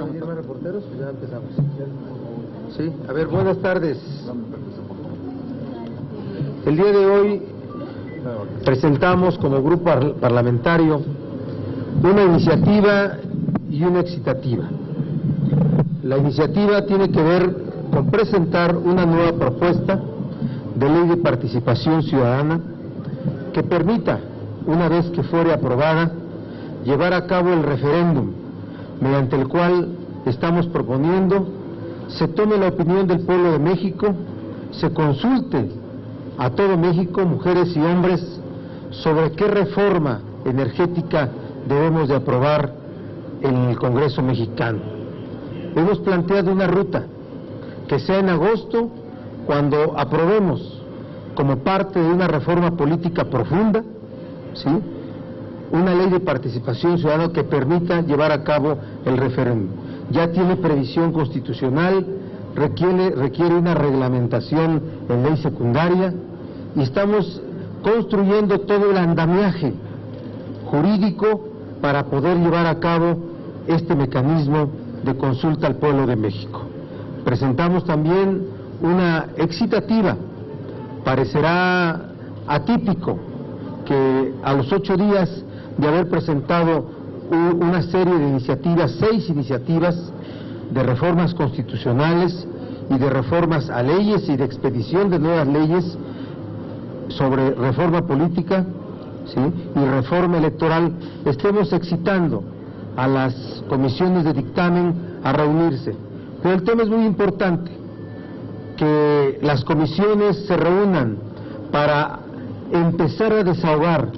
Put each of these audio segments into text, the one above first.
¿Alguien más, reporteros? Ya empezamos. Sí, a ver, buenas tardes. El día de hoy presentamos como grupo parlamentario una iniciativa y una excitativa. La iniciativa tiene que ver con presentar una nueva propuesta de ley de participación ciudadana que permita, una vez que fuere aprobada, llevar a cabo el referéndum, mediante el cual estamos proponiendo se tome la opinión del pueblo de México, se consulte a todo México, mujeres y hombres, sobre qué reforma energética debemos de aprobar en el Congreso mexicano. Hemos planteado una ruta que sea en agosto, cuando aprobemos como parte de una reforma política profunda, ¿sí?, una ley de participación ciudadana que permita llevar a cabo el referéndum. Ya tiene previsión constitucional, requiere una reglamentación en ley secundaria, y estamos construyendo todo el andamiaje jurídico para poder llevar a cabo este mecanismo de consulta al pueblo de México. Presentamos también una excitativa. Parecerá atípico que a los 8 días de haber presentado una serie de iniciativas, 6 iniciativas de reformas constitucionales y de reformas a leyes y de expedición de nuevas leyes sobre reforma política, ¿sí?, y reforma electoral, estemos excitando a las comisiones de dictamen a reunirse. Pero el tema es muy importante, que las comisiones se reúnan para empezar a desahogar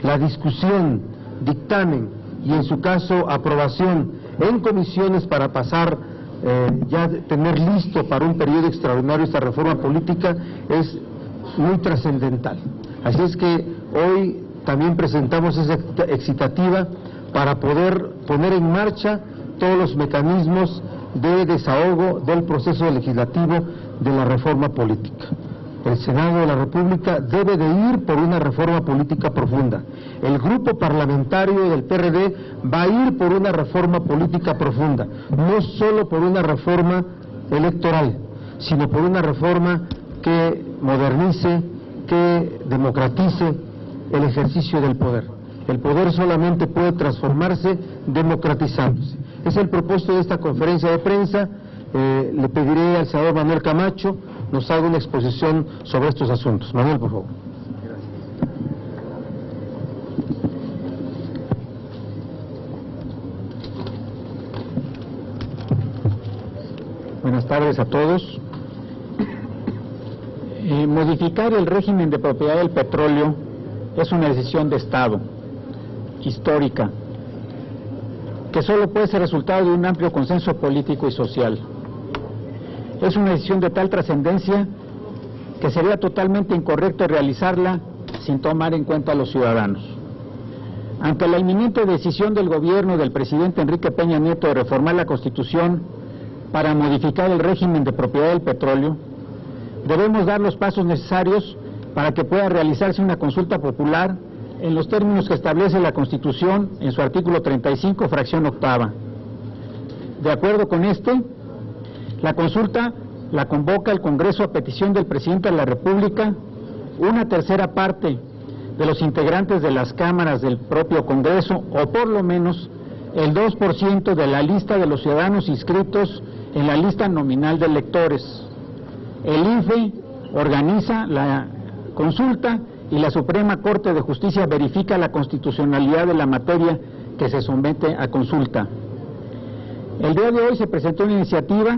la discusión, dictamen y en su caso aprobación en comisiones para pasar, ya tener listo para un periodo extraordinario esta reforma política, es muy trascendental. Así es que hoy también presentamos esa excitativa para poder poner en marcha todos los mecanismos de desahogo del proceso legislativo de la reforma política. El Senado de la República debe de ir por una reforma política profunda. El grupo parlamentario del PRD va a ir por una reforma política profunda, no solo por una reforma electoral, sino por una reforma que modernice, que democratice el ejercicio del poder. El poder solamente puede transformarse democratizándose. Es el propósito de esta conferencia de prensa. Le pediré al senador Manuel Camacho nos haga una exposición sobre estos asuntos. Manuel, por favor. Buenas tardes a todos. Modificar el régimen de propiedad del petróleo es una decisión de Estado, histórica, que solo puede ser resultado de un amplio consenso político y social. Es una decisión de tal trascendencia que sería totalmente incorrecto realizarla sin tomar en cuenta a los ciudadanos. Ante la inminente decisión del gobierno del presidente Enrique Peña Nieto de reformar la Constitución para modificar el régimen de propiedad del petróleo, debemos dar los pasos necesarios para que pueda realizarse una consulta popular en los términos que establece la Constitución en su artículo 35, fracción 8ª. De acuerdo con la consulta la convoca el Congreso a petición del Presidente de la República, una tercera parte de los integrantes de las cámaras del propio Congreso, o por lo menos el 2% de la lista de los ciudadanos inscritos en la lista nominal de electores. El IFE organiza la consulta y la Suprema Corte de Justicia verifica la constitucionalidad de la materia que se somete a consulta. El día de hoy se presentó una iniciativa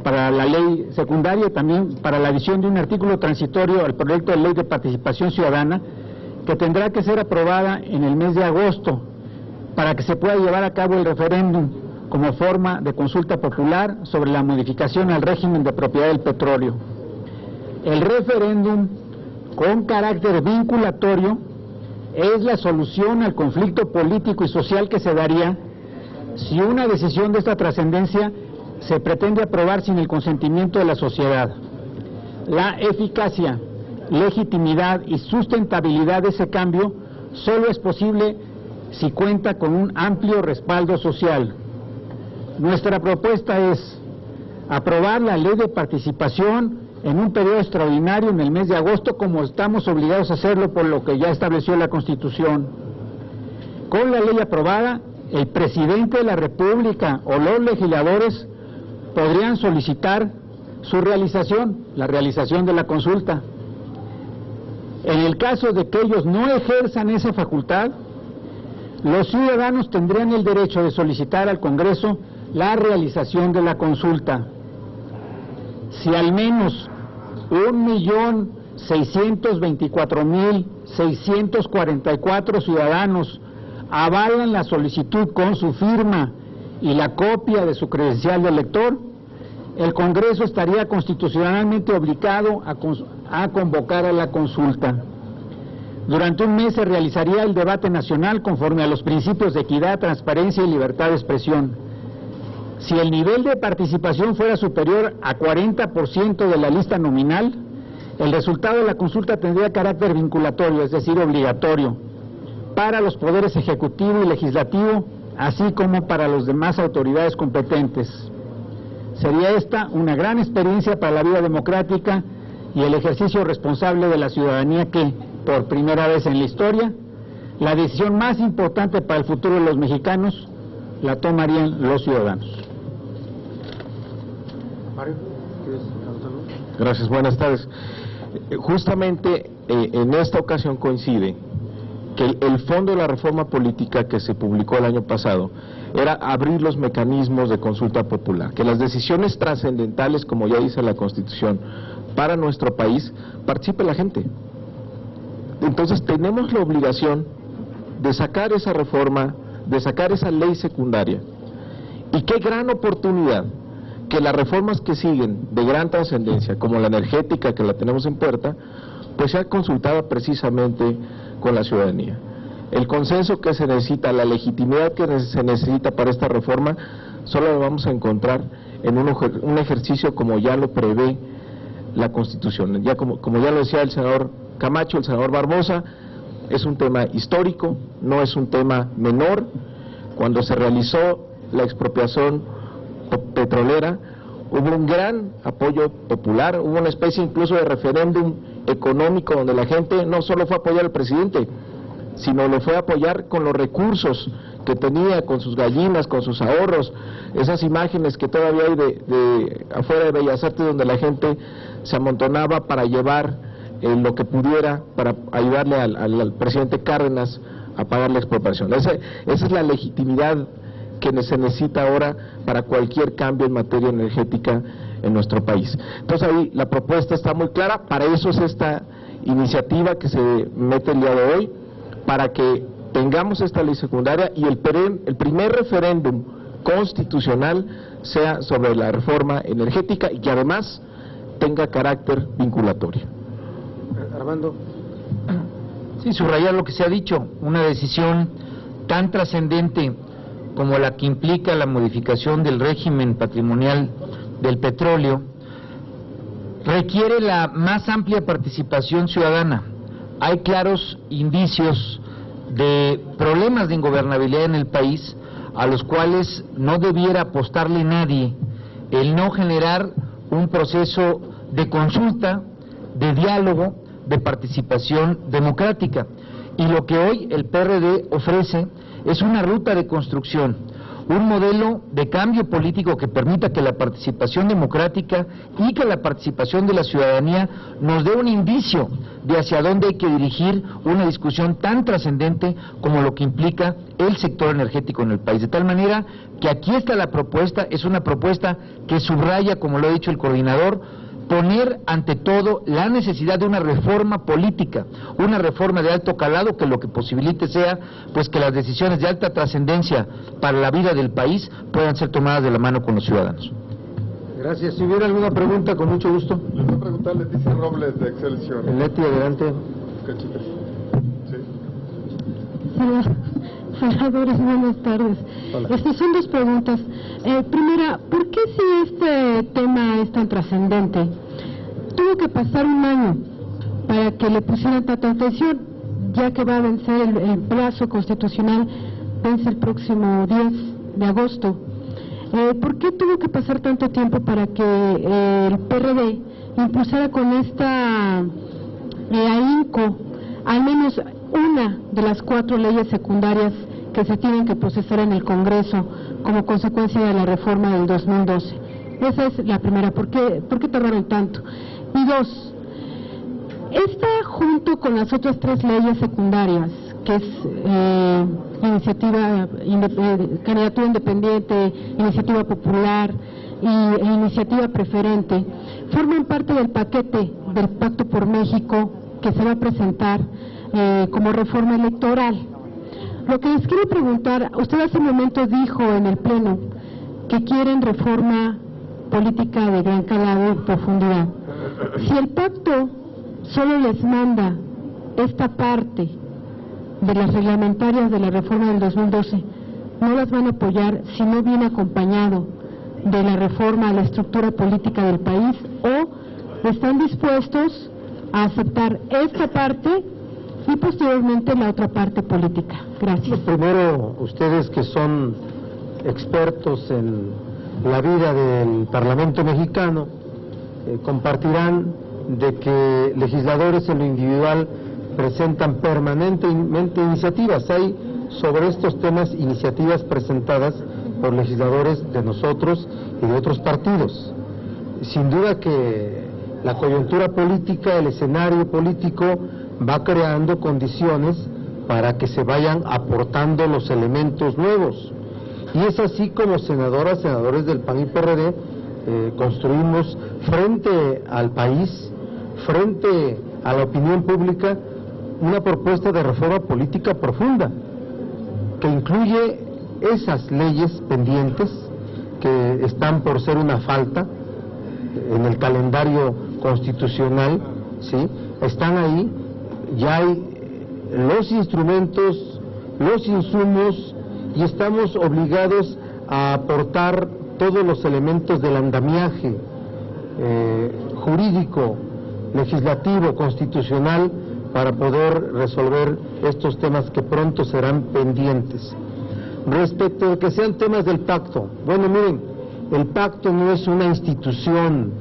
para la ley secundaria y también para la adición de un artículo transitorio al proyecto de ley de participación ciudadana, que tendrá que ser aprobada en el mes de agosto para que se pueda llevar a cabo el referéndum como forma de consulta popular sobre la modificación al régimen de propiedad del petróleo. El referéndum con carácter vinculatorio es la solución al conflicto político y social que se daría si una decisión de esta trascendencia se pretende aprobar sin el consentimiento de la sociedad. La eficacia, legitimidad y sustentabilidad de ese cambio solo es posible si cuenta con un amplio respaldo social. Nuestra propuesta es aprobar la ley de participación en un periodo extraordinario en el mes de agosto, como estamos obligados a hacerlo por lo que ya estableció la Constitución. Con la ley aprobada, el presidente de la República o los legisladores podrían solicitar su realización, la realización de la consulta. En el caso de que ellos no ejerzan esa facultad, los ciudadanos tendrían el derecho de solicitar al Congreso la realización de la consulta. Si al menos 1.624.644 ciudadanos avalan la solicitud con su firma y la copia de su credencial de elector, el Congreso estaría constitucionalmente obligado a convocar a la consulta. Durante un mes se realizaría el debate nacional conforme a los principios de equidad, transparencia y libertad de expresión. Si el nivel de participación fuera superior a 40% de la lista nominal, el resultado de la consulta tendría carácter vinculatorio, es decir, obligatorio, para los poderes ejecutivo y legislativo, así como para las demás autoridades competentes. Sería esta una gran experiencia para la vida democrática y el ejercicio responsable de la ciudadanía que, por primera vez en la historia, la decisión más importante para el futuro de los mexicanos la tomarían los ciudadanos. Gracias, buenas tardes. Justamente en esta ocasión coincide que el fondo de la reforma política que se publicó el año pasado era abrir los mecanismos de consulta popular, que las decisiones trascendentales, como ya dice la Constitución, para nuestro país, participe la gente. Entonces tenemos la obligación de sacar esa reforma, de sacar esa ley secundaria, y qué gran oportunidad que las reformas que siguen de gran trascendencia, como la energética que la tenemos en puerta, pues sea consultada precisamente con la ciudadanía. El consenso que se necesita, la legitimidad que se necesita para esta reforma, solo lo vamos a encontrar en un ejercicio como ya lo prevé la Constitución. Ya como ya lo decía el senador Camacho, el senador Barbosa, es un tema histórico, no es un tema menor. Cuando se realizó la expropiación petrolera, hubo un gran apoyo popular, hubo una especie incluso de referéndum económico donde la gente no solo fue a apoyar al presidente, sino lo fue a apoyar con los recursos que tenía, con sus gallinas, con sus ahorros, esas imágenes que todavía hay de afuera de Bellas Artes donde la gente se amontonaba para llevar lo que pudiera para ayudarle al presidente Cárdenas a pagar la expropiación. Esa es la legitimidad que se necesita ahora para cualquier cambio en materia energética en nuestro país. Entonces ahí la propuesta está muy clara, para eso es esta iniciativa que se mete el día de hoy, para que tengamos esta ley secundaria y el primer referéndum constitucional sea sobre la reforma energética y que además tenga carácter vinculatorio. Armando. Sí, subrayar lo que se ha dicho, una decisión tan trascendente como la que implica la modificación del régimen patrimonial del petróleo, requiere la más amplia participación ciudadana. Hay claros indicios de problemas de ingobernabilidad en el país a los cuales no debiera apostarle nadie el no generar un proceso de consulta, de diálogo, de participación democrática. Y lo que hoy el PRD ofrece es una ruta de construcción, un modelo de cambio político que permita que la participación democrática y que la participación de la ciudadanía nos dé un indicio de hacia dónde hay que dirigir una discusión tan trascendente como lo que implica el sector energético en el país. De tal manera que aquí está la propuesta, es una propuesta que subraya, como lo ha dicho el coordinador, poner ante todo la necesidad de una reforma política, una reforma de alto calado que lo que posibilite sea pues que las decisiones de alta trascendencia para la vida del país puedan ser tomadas de la mano con los ciudadanos. Gracias. Si hubiera alguna pregunta, con mucho gusto. Le voy a preguntar a Leticia Robles de Excelsior. Leti, adelante. Cachitas. Sí. Senadores, buenas tardes. Son dos preguntas. Primera, ¿por qué si este tema es tan trascendente, tuvo que pasar un año para que le pusieran tanta atención, ya que va a vencer el plazo constitucional, vence el próximo 10 de agosto? ¿Por qué tuvo que pasar tanto tiempo para que el PRD impulsara con esta ahínco al menos una de las 4 leyes secundarias que se tienen que procesar en el Congreso como consecuencia de la reforma del 2012? Esa es la primera. ¿Por qué tardaron tanto? Y 2, esta junto con las otras 3 leyes secundarias, que es candidatura independiente, iniciativa popular e iniciativa preferente, forman parte del paquete del Pacto por México que se va a presentar como reforma electoral. Lo que les quiero preguntar, usted hace un momento dijo en el Pleno que quieren reforma política de gran calado y profundidad. Si el pacto solo les manda esta parte de las reglamentarias de la reforma del 2012, ¿no las van a apoyar si no viene acompañado de la reforma a la estructura política del país, o están dispuestos a aceptar esta parte y posteriormente la otra parte política? Gracias. Primero, ustedes que son expertos en la vida del Parlamento mexicano, compartirán de que legisladores en lo individual presentan permanentemente iniciativas. Hay sobre estos temas iniciativas presentadas por legisladores de nosotros y de otros partidos. Sin duda que la coyuntura política, el escenario político va creando condiciones para que se vayan aportando los elementos nuevos. Y es así como senadores del PAN y PRD construimos frente al país, frente a la opinión pública, una propuesta de reforma política profunda que incluye esas leyes pendientes que están por ser una falta en el calendario constitucional, ¿sí? Están ahí, ya hay los instrumentos, los insumos, y estamos obligados a aportar todos los elementos del andamiaje jurídico, legislativo, constitucional, para poder resolver estos temas que pronto serán pendientes. Respecto de que sean temas del pacto, bueno, miren, el pacto no es una institución,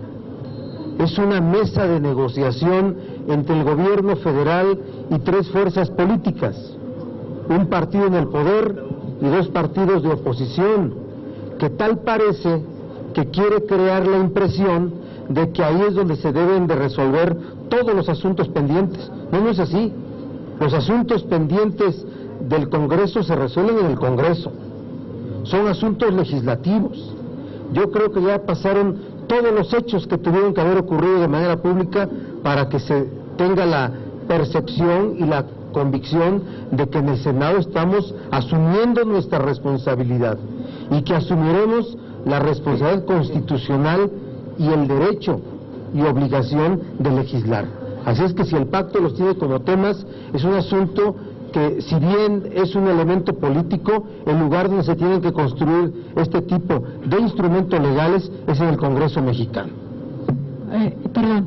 es una mesa de negociación entre el gobierno federal y 3 fuerzas políticas, un partido en el poder y 2 partidos de oposición, que tal parece que quiere crear la impresión de que ahí es donde se deben de resolver todos los asuntos pendientes. No es así. Los asuntos pendientes del Congreso se resuelven en el Congreso. Son asuntos legislativos. Yo creo que ya pasaron todos los hechos que tuvieron que haber ocurrido de manera pública para que se tenga la percepción y la convicción de que en el Senado estamos asumiendo nuestra responsabilidad y que asumiremos la responsabilidad constitucional y el derecho y obligación de legislar. Así es que si el pacto los tiene como temas, es un asunto que, si bien es un elemento político, el lugar donde se tienen que construir este tipo de instrumentos legales es en el Congreso mexicano. Perdón.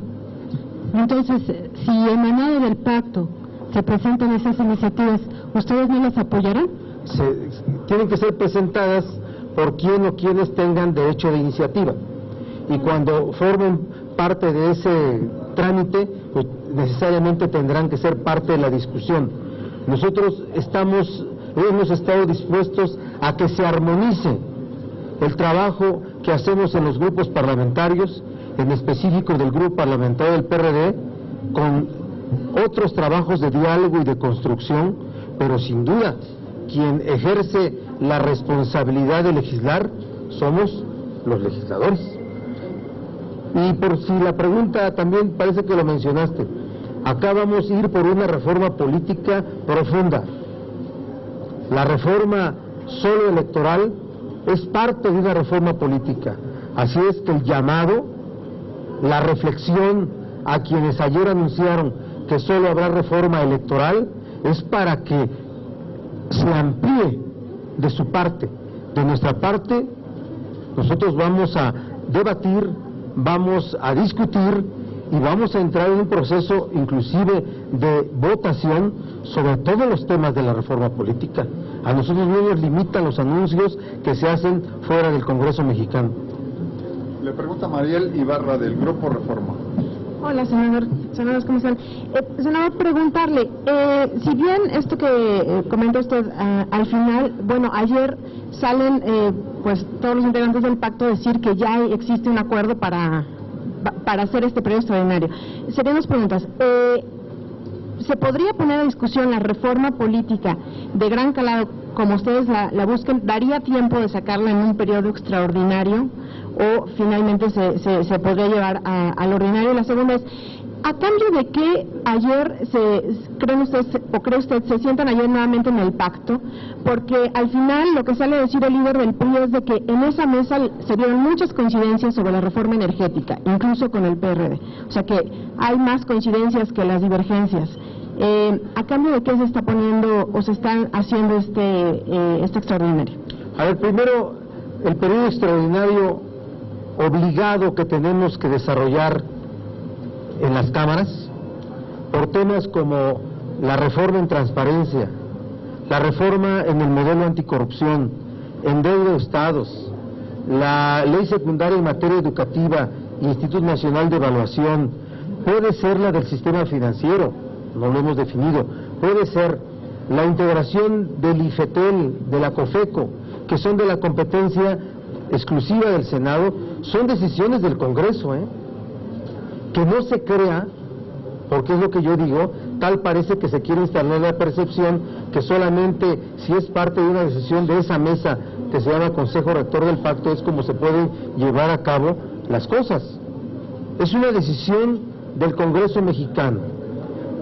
Entonces, si emanado del pacto se presentan esas iniciativas, ¿ustedes no las apoyarán? Tienen que ser presentadas por quien o quienes tengan derecho de iniciativa. Y cuando formen parte de ese trámite, pues necesariamente tendrán que ser parte de la discusión. Nosotros hemos estado dispuestos a que se armonice el trabajo que hacemos en los grupos parlamentarios, en específico del grupo parlamentario del PRD, con otros trabajos de diálogo y de construcción, pero sin duda, quien ejerce la responsabilidad de legislar somos los legisladores. Y por si la pregunta también parece que lo mencionaste, acá vamos a ir por una reforma política profunda. La reforma solo electoral es parte de una reforma política. Así es que el llamado, la reflexión a quienes ayer anunciaron que solo habrá reforma electoral, es para que se amplíe de su parte. De nuestra parte, nosotros vamos a debatir, vamos a discutir y vamos a entrar en un proceso inclusive de votación sobre todos los temas de la reforma política. A nosotros no nos limitan los anuncios que se hacen fuera del Congreso mexicano. Le pregunta Mariel Ibarra del Grupo Reforma. Hola, senadores, ¿cómo están? Senador, preguntarle, si bien esto que comenta usted al final, bueno, ayer salen pues todos los integrantes del pacto a decir que ya existe un acuerdo para hacer este periodo extraordinario. Serían dos preguntas. ¿Se podría poner a discusión la reforma política de gran calado, como ustedes la busquen? ¿Daría tiempo de sacarla en un periodo extraordinario o finalmente se podría llevar al ordinario? La segunda es, ¿a cambio de qué ayer cree usted se sientan ayer nuevamente en el pacto? Porque al final lo que sale a decir el líder del PRI es de que en esa mesa se dieron muchas coincidencias sobre la reforma energética, incluso con el PRD. O sea que hay más coincidencias que las divergencias. ¿A cambio de qué se está poniendo o se están haciendo este extraordinario? A ver, primero, el periodo extraordinario obligado que tenemos que desarrollar en las cámaras, por temas como la reforma en transparencia, la reforma en el modelo anticorrupción, endeudo de estados, la ley secundaria en materia educativa, Instituto Nacional de Evaluación, puede ser la del sistema financiero, no lo hemos definido, puede ser la integración del IFETEL, de la COFECO, que son de la competencia exclusiva del Senado, son decisiones del Congreso, que no se crea, porque es lo que yo digo, tal parece que se quiere instalar la percepción que solamente si es parte de una decisión de esa mesa que se llama Consejo Rector del Pacto es como se pueden llevar a cabo las cosas. Es una decisión del Congreso mexicano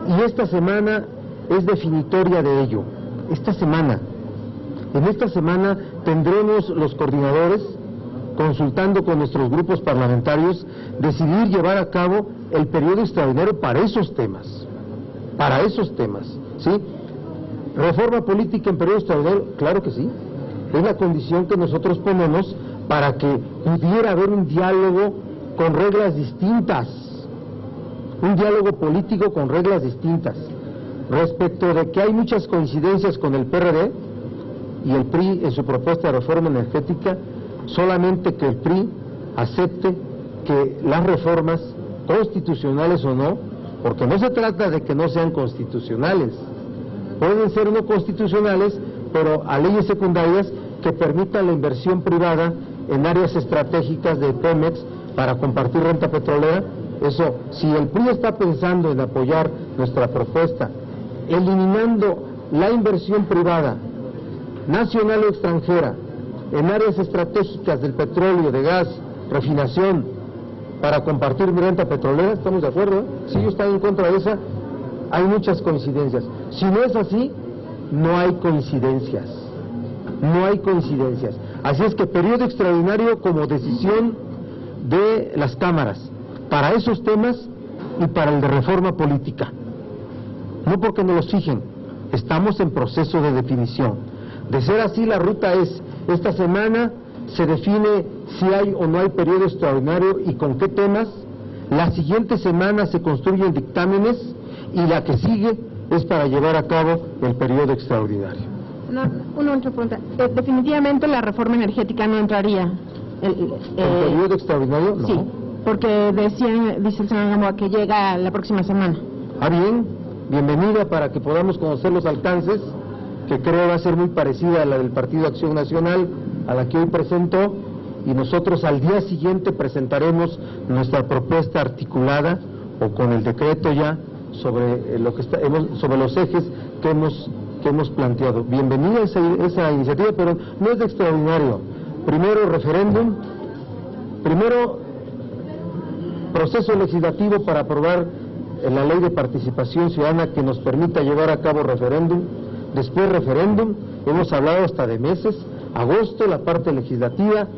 y esta semana es definitoria de ello. En esta semana tendremos los coordinadores, consultando con nuestros grupos parlamentarios, decidir llevar a cabo el periodo extraordinario para esos temas, ¿sí? ¿Reforma política en periodo extraordinario? Claro que sí, es la condición que nosotros ponemos para que pudiera haber un diálogo con reglas distintas, un diálogo político con reglas distintas, respecto de que hay muchas coincidencias con el PRD y el PRI en su propuesta de reforma energética. Solamente que el PRI acepte que las reformas, constitucionales o no, porque no se trata de que no sean constitucionales, pueden ser no constitucionales, pero a leyes secundarias que permitan la inversión privada en áreas estratégicas de Pemex para compartir renta petrolera. Eso, si el PRI está pensando en apoyar nuestra propuesta, eliminando la inversión privada, nacional o extranjera, en áreas estratégicas del petróleo, de gas, refinación, para compartir renta petrolera, ¿estamos de acuerdo? Si yo estoy en contra de esa, hay muchas coincidencias. Si no es así, no hay coincidencias. Así es que periodo extraordinario como decisión de las cámaras, para esos temas y para el de reforma política. No porque no los fijen, estamos en proceso de definición. De ser así, la ruta es: esta semana se define si hay o no hay periodo extraordinario y con qué temas. La siguiente semana se construyen dictámenes y la que sigue es para llevar a cabo el periodo extraordinario. Una otra pregunta. Definitivamente la reforma energética no entraría. ¿El periodo extraordinario? No. Sí, porque dice el senador Gamboa que llega la próxima semana. Bien, bienvenida para que podamos conocer los alcances, que creo va a ser muy parecida a la del Partido Acción Nacional, a la que hoy presentó, y nosotros al día siguiente presentaremos nuestra propuesta articulada o con el decreto ya sobre lo que sobre los ejes que hemos planteado. Bienvenida esa iniciativa, pero no es de extraordinario. Primero referéndum, primero proceso legislativo para aprobar la ley de participación ciudadana que nos permita llevar a cabo referéndum, después referéndum, hemos hablado hasta de meses, agosto la parte legislativa,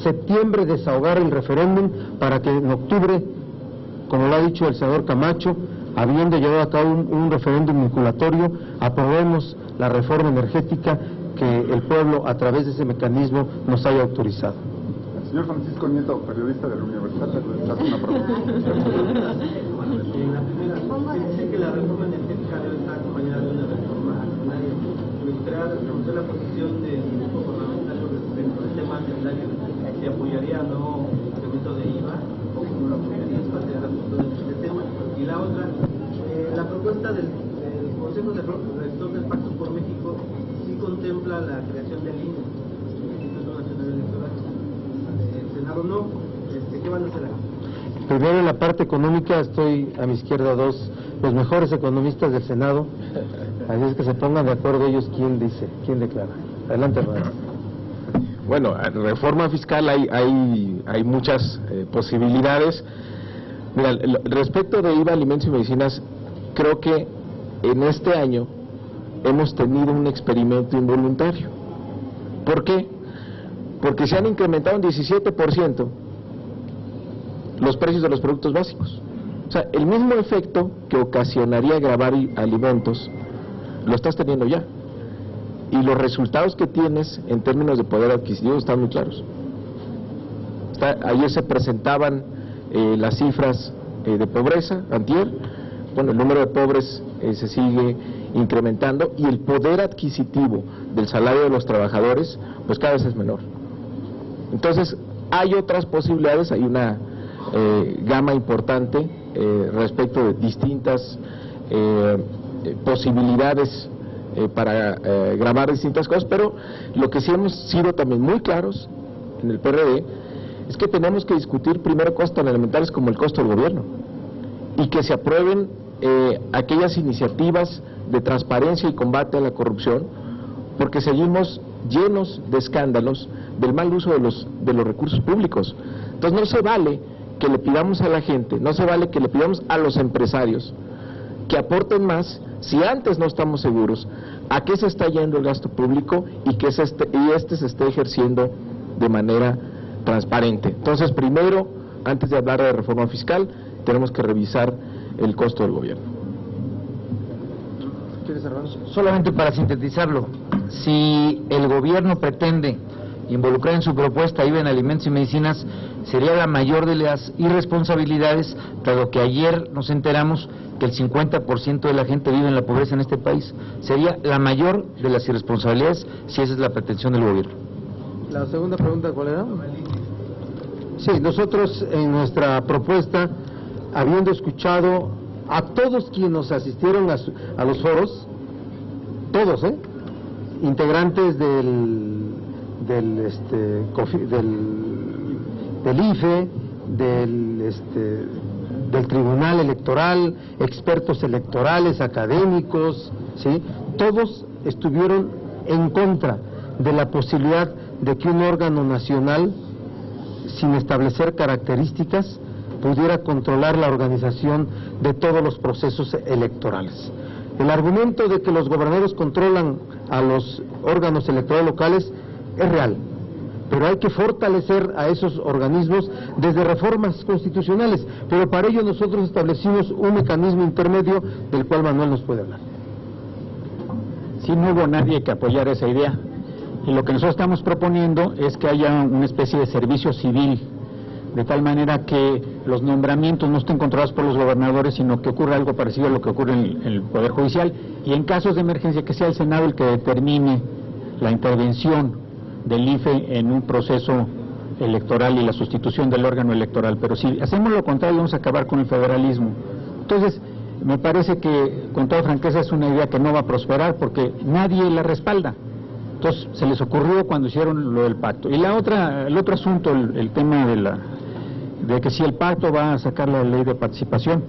septiembre desahogar el referéndum para que en octubre, como lo ha dicho el senador Camacho, habiendo llevado a cabo un referéndum vinculatorio, aprobemos la reforma energética que el pueblo a través de ese mecanismo nos haya autorizado. El señor Francisco Nieto, periodista del Universal, le hace una pregunta. ¿Cómo dice que la reforma energética debe estar acompañada de una reforma agraria? gustaría conocer la posición del grupo parlamentario respecto al tema hacendario, si apoyaría o no el incremento de IVA, o cómo lo apoyaría, cuál sería la postura de este tema. Y la otra, la propuesta del Consejo de Rector del Pacto por México sí contempla la creación del INE, Instituto Nacional Electoral. El Senado no. ¿Qué van a hacer aquí? Primero, en la parte económica, estoy a mi izquierda los mejores economistas del Senado, así es que se pongan de acuerdo ellos quién declara. Adelante, Rafael. Bueno, reforma fiscal hay muchas posibilidades. Mira, respecto de IVA, alimentos y medicinas, creo que en este año hemos tenido un experimento involuntario. ¿Por qué? Porque se han incrementado un 17% los precios de los productos básicos. O sea, el mismo efecto que ocasionaría gravar alimentos, lo estás teniendo ya. Y los resultados que tienes en términos de poder adquisitivo están muy claros. Ayer se presentaban las cifras de pobreza, antier. Bueno, el número de pobres se sigue incrementando y el poder adquisitivo del salario de los trabajadores, pues cada vez es menor. Entonces, hay otras posibilidades, hay una gama importante respecto de distintas posibilidades para grabar distintas cosas, pero lo que sí hemos sido también muy claros en el PRD es que tenemos que discutir primero cosas tan elementales como el costo del gobierno y que se aprueben aquellas iniciativas de transparencia y combate a la corrupción, porque seguimos llenos de escándalos del mal uso de los recursos públicos. Entonces no se vale que le pidamos a la gente, no se vale que le pidamos a los empresarios que aporten más si antes no estamos seguros a qué se está yendo el gasto público y que este se esté ejerciendo de manera transparente. Entonces, primero, antes de hablar de reforma fiscal, tenemos que revisar el costo del gobierno. ¿Quieres cerrar? Solamente para sintetizarlo, si el gobierno pretende involucrar en su propuesta IVA en alimentos y medicinas, sería la mayor de las irresponsabilidades, dado que ayer nos enteramos que el 50% de la gente vive en la pobreza en este país. Sería la mayor de las irresponsabilidades si esa es la pretensión del gobierno. La segunda pregunta, ¿cuál era? Sí, nosotros en nuestra propuesta, habiendo escuchado a todos quienes nos asistieron a los foros, todos, integrantes del IFE, del Tribunal Electoral, expertos electorales, académicos, ¿sí? Todos estuvieron en contra de la posibilidad de que un órgano nacional, sin establecer características, pudiera controlar la organización de todos los procesos electorales. El argumento de que los gobernadores controlan a los órganos electorales locales es real, pero hay que fortalecer a esos organismos desde reformas constitucionales, pero para ello nosotros establecimos un mecanismo intermedio del cual Manuel nos puede hablar. Sí, no hubo nadie que apoyara esa idea, y lo que nosotros estamos proponiendo es que haya una especie de servicio civil, de tal manera que los nombramientos no estén controlados por los gobernadores, sino que ocurra algo parecido a lo que ocurre en el Poder Judicial, y en casos de emergencia que sea el Senado el que determine la intervención del IFE en un proceso electoral y la sustitución del órgano electoral. Pero si hacemos lo contrario, vamos a acabar con el federalismo. Entonces, me parece que, con toda franqueza, es una idea que no va a prosperar porque nadie la respalda. Entonces, se les ocurrió cuando hicieron lo del pacto. Y el otro asunto, el tema de que si el pacto va a sacar la ley de participación,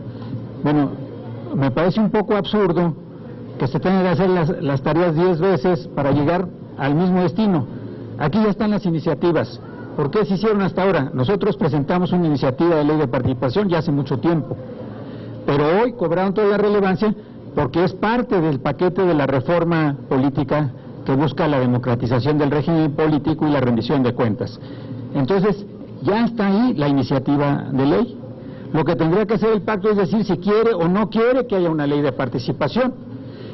bueno, me parece un poco absurdo que se tengan que hacer las tareas 10 veces para llegar al mismo destino. Aquí ya están las iniciativas. ¿Por qué se hicieron hasta ahora? Nosotros presentamos una iniciativa de ley de participación ya hace mucho tiempo, pero hoy cobraron toda la relevancia porque es parte del paquete de la reforma política que busca la democratización del régimen político y la rendición de cuentas. Entonces, ya está ahí la iniciativa de ley. Lo que tendría que hacer el pacto es decir si quiere o no quiere que haya una ley de participación.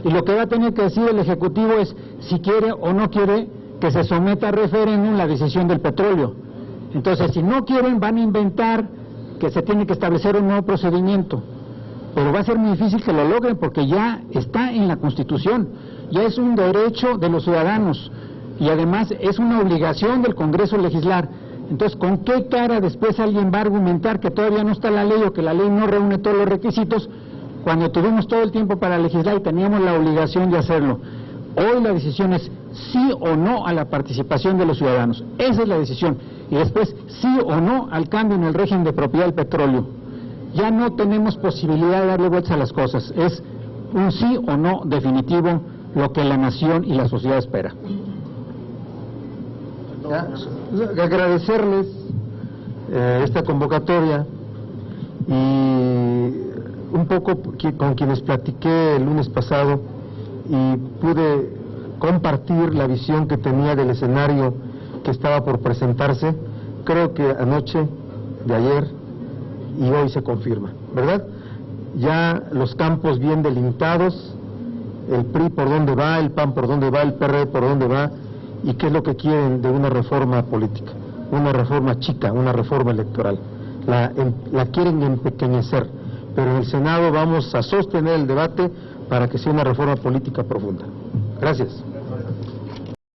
Y lo que va a tener que decir el Ejecutivo es si quiere o no quiere que se someta a referéndum la decisión del petróleo. Entonces, si no quieren, van a inventar que se tiene que establecer un nuevo procedimiento. Pero va a ser muy difícil que lo logren porque ya está en la Constitución. ya es un derecho de los ciudadanos y además es una obligación del Congreso legislar. Entonces, ¿con qué cara después alguien va a argumentar que todavía no está la ley o que la ley no reúne todos los requisitos cuando tuvimos todo el tiempo para legislar y teníamos la obligación de hacerlo? Hoy la decisión es sí o no a la participación de los ciudadanos. Esa es la decisión. Y después, sí o no al cambio en el régimen de propiedad del petróleo. Ya no tenemos posibilidad de darle vueltas a las cosas. Es un sí o no definitivo lo que la nación y la sociedad espera. Agradecerles esta convocatoria y un poco con quienes platiqué el lunes pasado y pude compartir la visión que tenía del escenario que estaba por presentarse. Creo que anoche, de ayer y hoy se confirma, ¿verdad? Ya los campos bien delimitados, el PRI por dónde va, el PAN por dónde va, el PRD por dónde va, y qué es lo que quieren de una reforma política, una reforma chica, una reforma electoral. La quieren empequeñecer, pero en el Senado vamos a sostener el debate para que sea una reforma política profunda. Gracias.